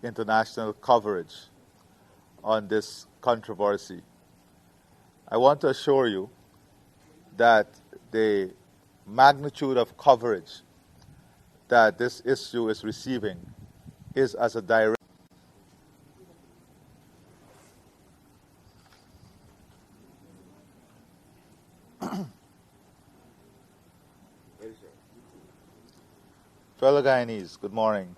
international coverage on this controversy. I want to assure you that the magnitude of coverage that this issue is receiving is as a direct Fellow Guyanese, good morning.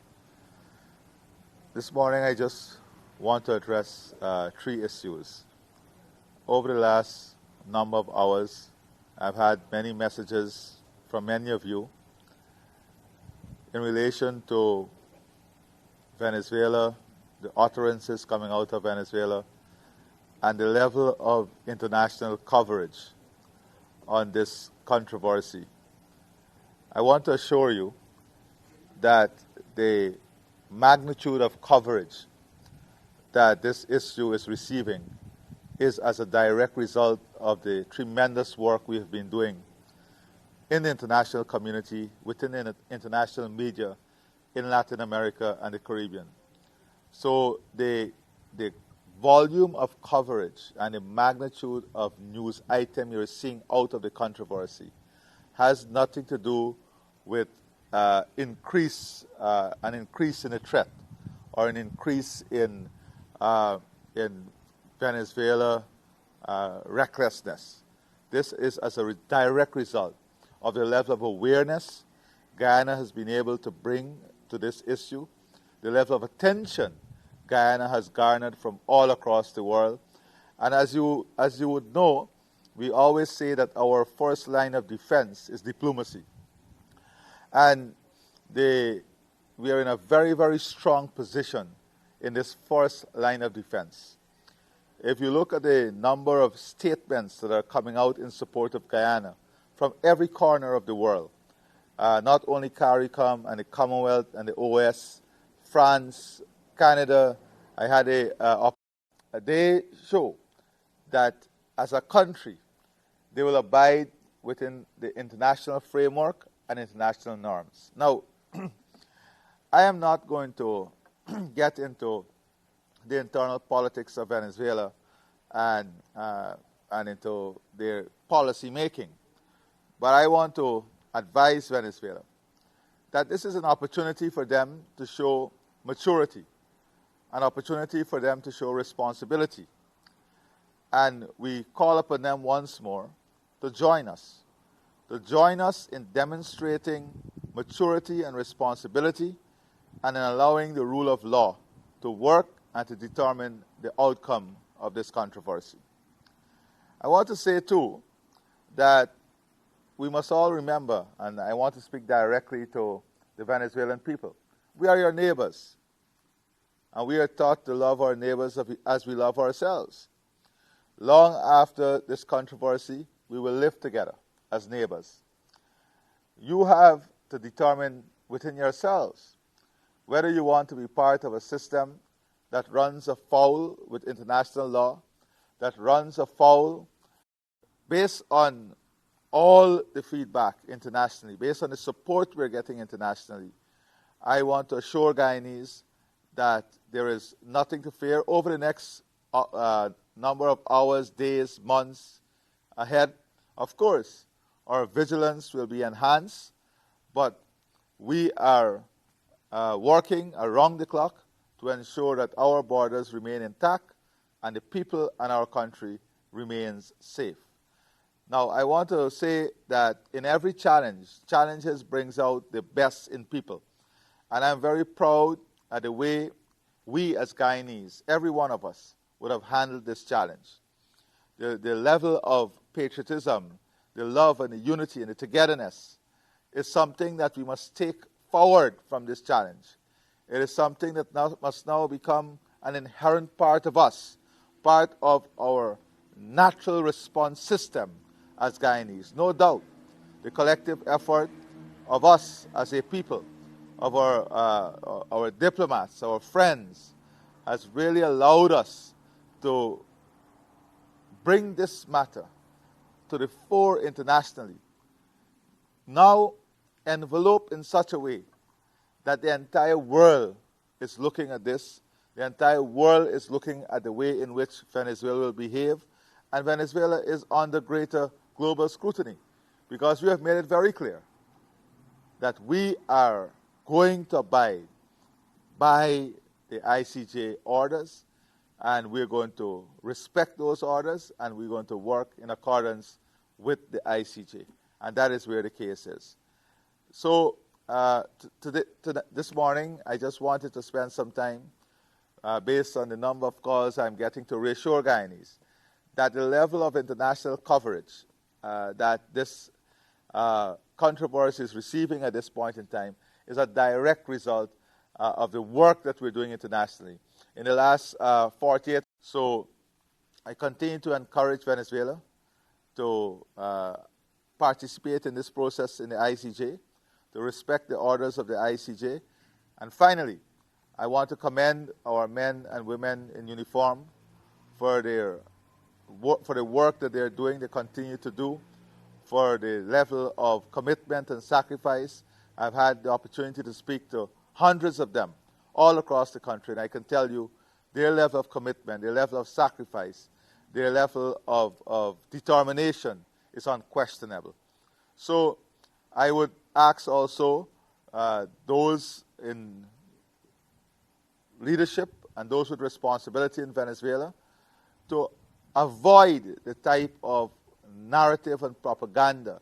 This morning I just want to address three issues. Over the last number of hours, I've had many messages from many of you in relation to Venezuela, the utterances coming out of Venezuela, and the level of international coverage on this controversy. I want to assure you that the magnitude of coverage that this issue is receiving is as a direct result of the tremendous work we have been doing in the international community, within the international media in Latin America and the Caribbean. So the volume of coverage and the magnitude of news item you're seeing out of the controversy has nothing to do with an increase in the threat or an increase in Venezuela recklessness. This is as a direct result of the level of awareness Guyana has been able to bring to this issue, the level of attention Guyana has garnered from all across the world. And as you would know, we always say that our first line of defense is diplomacy. And we are in a very, very strong position in this first line of defense. If you look at the number of statements that are coming out in support of Guyana from every corner of the world, not only CARICOM and the Commonwealth and the OS, France, Canada, they show that as a country, they will abide within the international framework and international norms. Now, I am not going to get into the internal politics of Venezuela and into their policy making, but I want to advise Venezuela that this is an opportunity for them to show maturity, an opportunity for them to show responsibility. And we call upon them once more to join us in demonstrating maturity and responsibility and in allowing the rule of law to work and to determine the outcome of this controversy. I want to say, too, that we must all remember, and I want to speak directly to the Venezuelan people, we are your neighbors, and we are taught to love our neighbors as we love ourselves. Long after this controversy, we will live together as neighbors. You have to determine within yourselves whether you want to be part of a system that runs afoul with international law, that runs afoul based on all the feedback internationally, based on the support we're getting internationally. I want to assure Guyanese that there is nothing to fear over the next number of hours, days, months ahead. Of course, our vigilance will be enhanced, but we are working around the clock to ensure that our borders remain intact and the people in our country remains safe. Now, I want to say that in every challenges brings out the best in people. And I'm very proud at the way we as Guyanese, every one of us, would have handled this challenge. The level of patriotism, the love and the unity and the togetherness is something that we must take forward from this challenge. It is something that must now become an inherent part of us, part of our natural response system as Guyanese. No doubt, the collective effort of us as a people, of our diplomats, our friends, has really allowed us to bring this matter to the fore internationally, now enveloped in such a way that the entire world is looking at this. The entire world is looking at the way in which Venezuela will behave. And Venezuela is under greater global scrutiny because we have made it very clear that we are going to abide by the ICJ orders, and we're going to respect those orders, and we're going to work in accordance with the ICJ. And that is where the case is. So this morning, I just wanted to spend some time, based on the number of calls I'm getting, to reassure Guyanese that the level of international coverage that this controversy is receiving at this point in time is a direct result of the work that we're doing internationally. In the last 48, so I continue to encourage Venezuela to participate in this process in the ICJ, to respect the orders of the ICJ. And finally, I want to commend our men and women in uniform for the work that they're doing, they continue to do, for the level of commitment and sacrifice. I've had the opportunity to speak to hundreds of them all across the country, and I can tell you their level of commitment, their level of sacrifice, their level of determination is unquestionable. So I would ask also those in leadership and those with responsibility in Venezuela to avoid the type of narrative and propaganda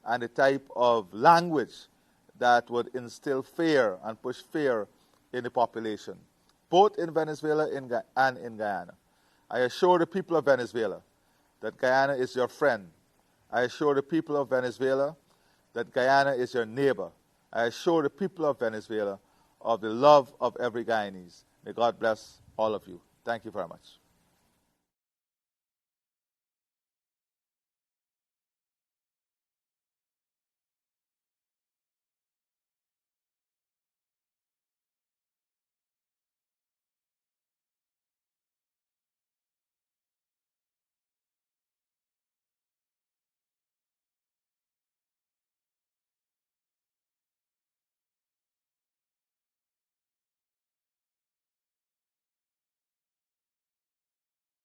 and the type of language that would instill fear and push fear in the population, both in Venezuela and in Guyana. I assure the people of Venezuela that Guyana is your friend. I assure the people of Venezuela that Guyana is your neighbor. I assure the people of Venezuela of the love of every Guyanese. May God bless all of you. Thank you very much.